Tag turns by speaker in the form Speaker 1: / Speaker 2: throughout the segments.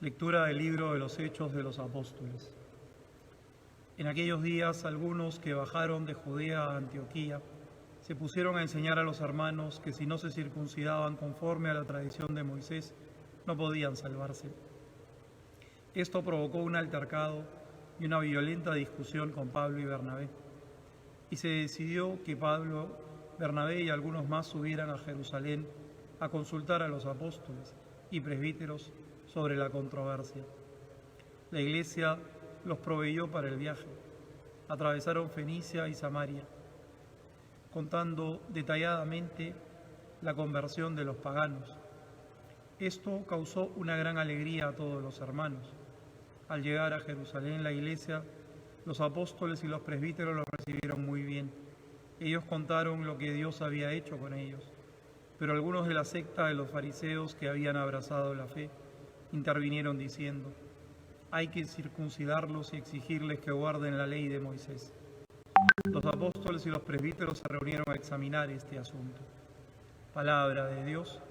Speaker 1: Lectura del libro de los Hechos de los Apóstoles. En aquellos días algunos que bajaron de Judea a Antioquía se pusieron a enseñar a los hermanos que si no se circuncidaban conforme a la tradición de Moisés, no podían salvarse. Esto provocó un altercado y una violenta discusión con Pablo y Bernabé, y se decidió que Pablo, Bernabé y algunos más subieran a Jerusalén a consultar a los apóstoles y presbíteros sobre la controversia. La iglesia los proveyó para el viaje. Atravesaron Fenicia y Samaria, contando detalladamente la conversión de los paganos. Esto causó una gran alegría a todos los hermanos. Al llegar a Jerusalén, la iglesia, los apóstoles y los presbíteros los recibieron muy bien. Ellos contaron lo que Dios había hecho con ellos. Pero algunos de la secta de los fariseos que habían abrazado la fe intervinieron diciendo: hay que circuncidarlos y exigirles que guarden la ley de Moisés. Los apóstoles y los presbíteros se reunieron a examinar este asunto. Palabra de Dios.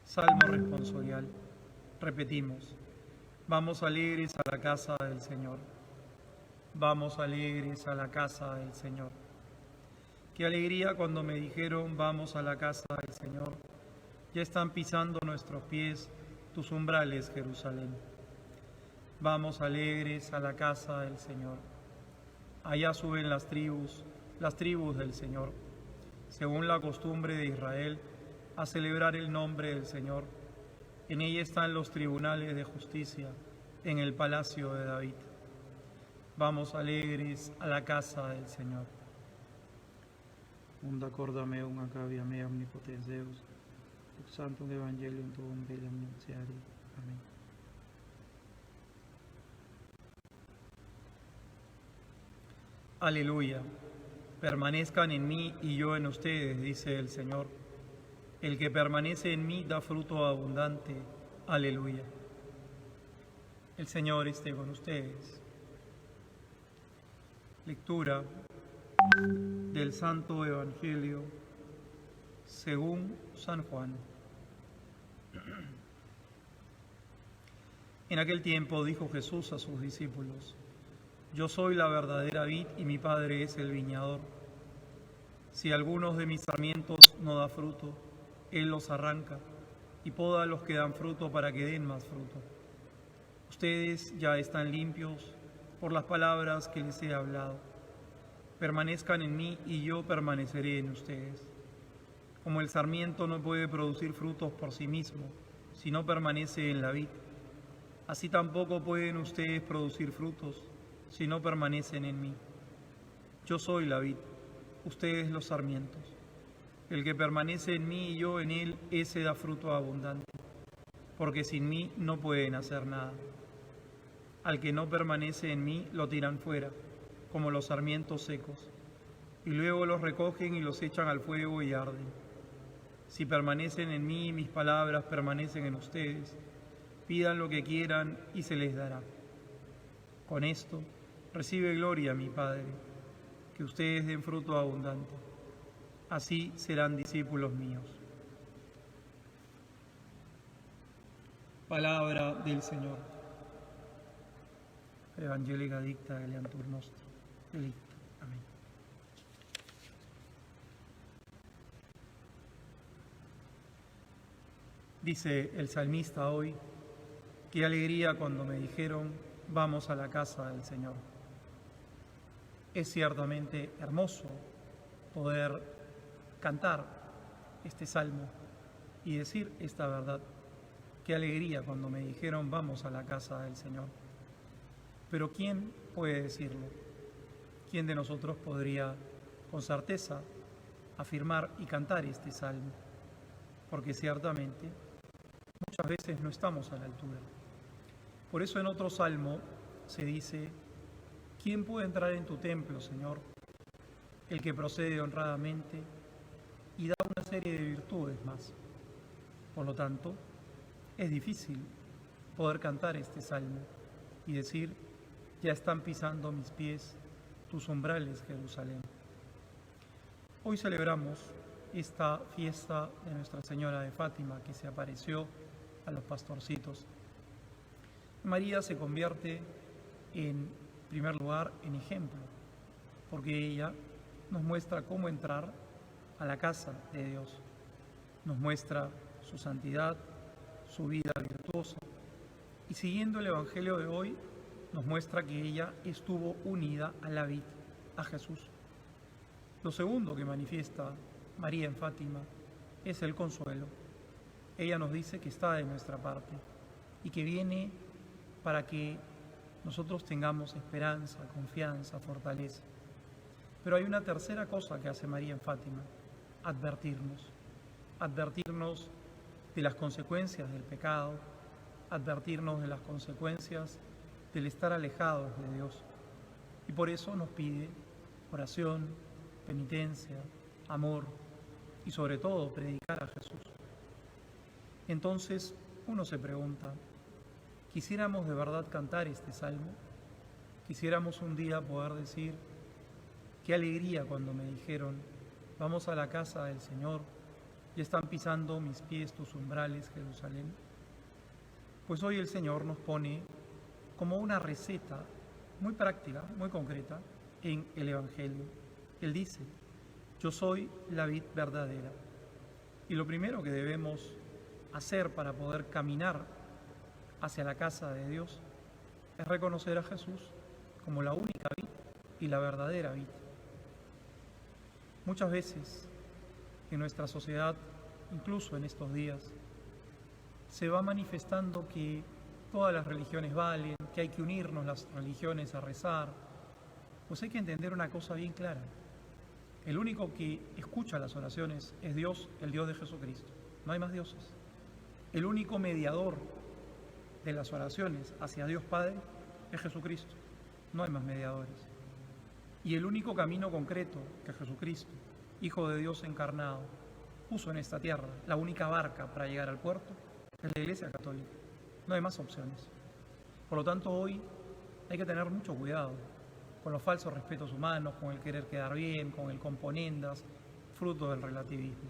Speaker 1: Salmo responsorial. Repetimos: vamos alegres a la casa del Señor. Vamos alegres a la casa del Señor. Qué alegría cuando me dijeron: vamos a la casa del Señor. Ya están pisando nuestros pies tus umbrales, Jerusalén. Vamos alegres a la casa del Señor. Allá suben las tribus del Señor, según la costumbre de Israel, a celebrar el nombre del Señor. En ella están los tribunales de justicia, en el palacio de David. Vamos alegres a la casa del Señor. Un d'accordo meum acabia me omnipotens Deus, Santum Evangelium tuum bellum nuntiari. Amén. Aleluya. Permanezcan en mí y yo en ustedes, dice el Señor. El que permanece en mí da fruto abundante. Aleluya. El Señor esté con ustedes. Lectura del Santo Evangelio según San Juan. En aquel tiempo dijo Jesús a sus discípulos: yo soy la verdadera vid y mi Padre es el viñador. Si alguno de mis sarmientos no da fruto, Él los arranca y poda los que dan fruto para que den más fruto. Ustedes ya están limpios por las palabras que les he hablado. Permanezcan en mí y yo permaneceré en ustedes. Como el sarmiento no puede producir frutos por sí mismo si no permanece en la vid, así tampoco pueden ustedes producir frutos si no permanecen en mí. Yo soy la vid, ustedes los sarmientos. El que permanece en mí y yo en él, ese da fruto abundante, porque sin mí no pueden hacer nada. Al que no permanece en mí, lo tiran fuera, como los sarmientos secos, y luego los recogen y los echan al fuego y arden. Si permanecen en mí y mis palabras permanecen en ustedes, pidan lo que quieran y se les dará. Con esto recibe gloria mi Padre, que ustedes den fruto abundante. Así serán discípulos míos. Palabra del Señor. Evangelica dicta eleantur nostri. Delicta. Amén. Dice el salmista hoy: qué alegría cuando me dijeron: vamos a la casa del Señor. Es ciertamente hermoso poder cantar este salmo y decir esta verdad. Qué alegría cuando me dijeron: vamos a la casa del Señor. Pero ¿quién puede decirlo? ¿Quién de nosotros podría con certeza afirmar y cantar este salmo? Porque ciertamente muchas veces no estamos a la altura. Por eso en otro salmo se dice: ¿quién puede entrar en tu templo, Señor? El que procede honradamente, y da una serie de virtudes más. Por lo tanto, es difícil poder cantar este salmo y decir: ya están pisando mis pies tus umbrales, Jerusalén. Hoy celebramos esta fiesta de Nuestra Señora de Fátima, que se apareció a los pastorcitos. María se convierte en primer lugar en ejemplo, porque ella nos muestra cómo entrar a la casa de Dios, nos muestra su santidad, su vida virtuosa, y siguiendo el Evangelio de hoy, nos muestra que ella estuvo unida a la vid, a Jesús. Lo segundo que manifiesta María en Fátima es el consuelo. Ella nos dice que está de nuestra parte y que viene para que nosotros tengamos esperanza, confianza, fortaleza. Pero hay una tercera cosa que hace María en Fátima: advertirnos de las consecuencias del pecado, advertirnos de las consecuencias del estar alejados de Dios. Y por eso nos pide oración, penitencia, amor y sobre todo predicar a Jesús. Entonces uno se pregunta, ¿quisiéramos de verdad cantar este salmo? ¿Quisiéramos un día poder decir, qué alegría cuando me dijeron, vamos a la casa del Señor, y están pisando mis pies tus umbrales, Jerusalén? Pues hoy el Señor nos pone como una receta muy práctica, muy concreta, en el Evangelio. Él dice, yo soy la vid verdadera. Y lo primero que debemos hacer para poder caminar hacia la casa de Dios es reconocer a Jesús como la única vid y la verdadera vid. Muchas veces en nuestra sociedad, incluso en estos días, se va manifestando que todas las religiones valen, que hay que unirnos las religiones a rezar. Pues hay que entender una cosa bien clara. El único que escucha las oraciones es Dios, el Dios de Jesucristo. No hay más dioses. El único mediador de las oraciones hacia Dios Padre es Jesucristo. No hay más mediadores. Y el único camino concreto que Jesucristo, Hijo de Dios encarnado, puso en esta tierra, la única barca para llegar al puerto, es la Iglesia Católica. No hay más opciones. Por lo tanto, hoy hay que tener mucho cuidado con los falsos respetos humanos, con el querer quedar bien, con el componendas, fruto del relativismo.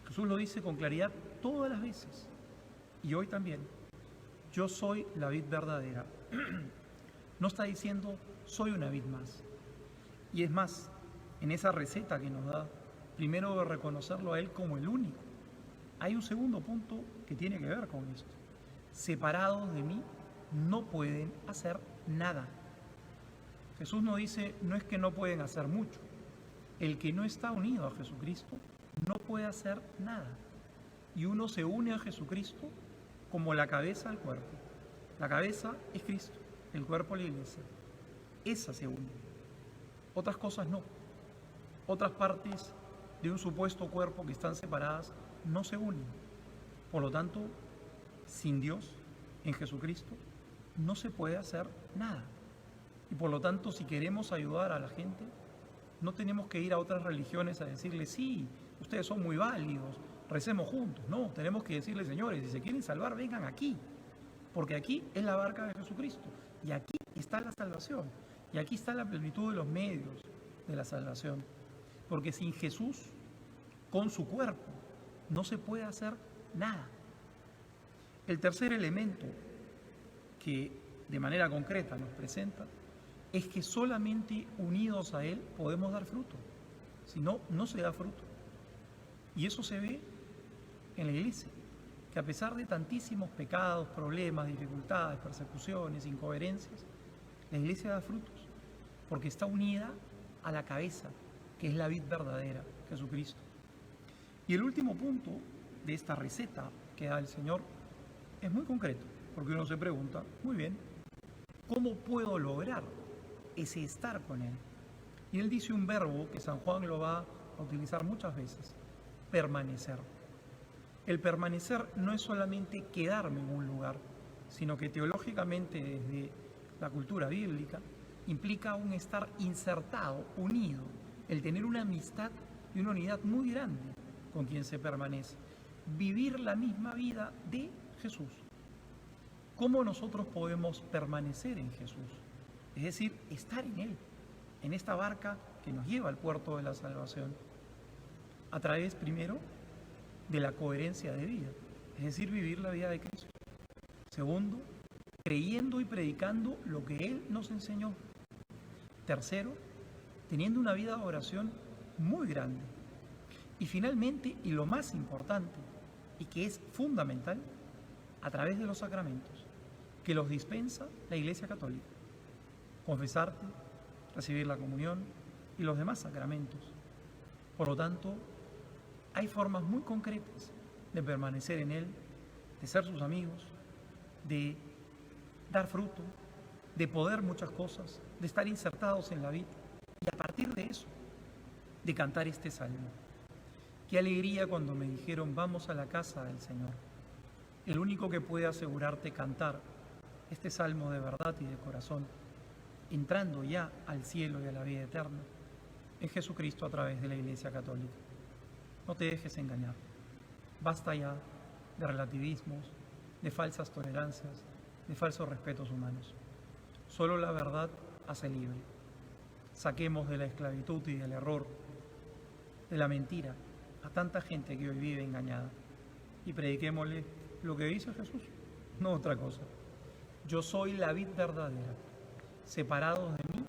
Speaker 1: Jesús lo dice con claridad todas las veces, y hoy también. Yo soy la vid verdadera. No está diciendo, soy una vid más. Y es más, en esa receta que nos da, primero de reconocerlo a Él como el único. Hay un segundo punto que tiene que ver con esto. Separados de mí, no pueden hacer nada. Jesús nos dice, no es que no pueden hacer mucho. El que no está unido a Jesucristo no puede hacer nada. Y uno se une a Jesucristo como la cabeza al cuerpo. La cabeza es Cristo, el cuerpo la Iglesia. Esa se une. Otras cosas no. Otras partes de un supuesto cuerpo que están separadas no se unen. Por lo tanto, sin Dios, en Jesucristo, no se puede hacer nada. Y por lo tanto, si queremos ayudar a la gente, no tenemos que ir a otras religiones a decirles, sí, ustedes son muy válidos, recemos juntos. No, tenemos que decirles, señores, si se quieren salvar, vengan aquí. Porque aquí es la barca de Jesucristo. Y aquí está la salvación. Y aquí está la plenitud de los medios de la salvación. Porque sin Jesús, con su cuerpo, no se puede hacer nada. El tercer elemento que de manera concreta nos presenta es que solamente unidos a Él podemos dar fruto. Si no, no se da fruto. Y eso se ve en la Iglesia, que a pesar de tantísimos pecados, problemas, dificultades, persecuciones, incoherencias, la Iglesia da frutos, porque está unida a la cabeza, que es la vid verdadera, Jesucristo. Y el último punto de esta receta que da el Señor es muy concreto, porque uno se pregunta, muy bien, ¿cómo puedo lograr ese estar con Él? Y Él dice un verbo que San Juan lo va a utilizar muchas veces, permanecer. El permanecer no es solamente quedarme en un lugar, sino que teológicamente desde la cultura bíblica implica un estar insertado, unido, el tener una amistad y una unidad muy grande con quien se permanece. Vivir la misma vida de Jesús. ¿Cómo nosotros podemos permanecer en Jesús? Es decir, estar en Él, en esta barca que nos lleva al puerto de la salvación. A través, primero, de la coherencia de vida. es decir, vivir la vida de Cristo. Segundo, creyendo y predicando lo que Él nos enseñó. Tercero, teniendo una vida de oración muy grande. Y finalmente, y lo más importante, y que es fundamental, a través de los sacramentos, que los dispensa la Iglesia Católica. Confesarte, recibir la comunión y los demás sacramentos. Por lo tanto, hay formas muy concretas de permanecer en Él, de ser sus amigos, de dar fruto, de poder muchas cosas, de estar insertados en la vida y a partir de eso, de cantar este salmo. Qué alegría cuando me dijeron vamos a la casa del Señor. El único que puede asegurarte cantar este salmo de verdad y de corazón, entrando ya al cielo y a la vida eterna, es Jesucristo a través de la Iglesia Católica. No te dejes engañar. Basta ya de relativismos, de falsas tolerancias, de falsos respetos humanos. Solo la verdad hace libre. Saquemos de la esclavitud y del error, de la mentira, a tanta gente que hoy vive engañada y prediquémosle lo que dice Jesús, no otra cosa. Yo soy la vid verdadera. Separados de mí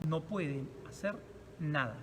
Speaker 1: no pueden hacer nada.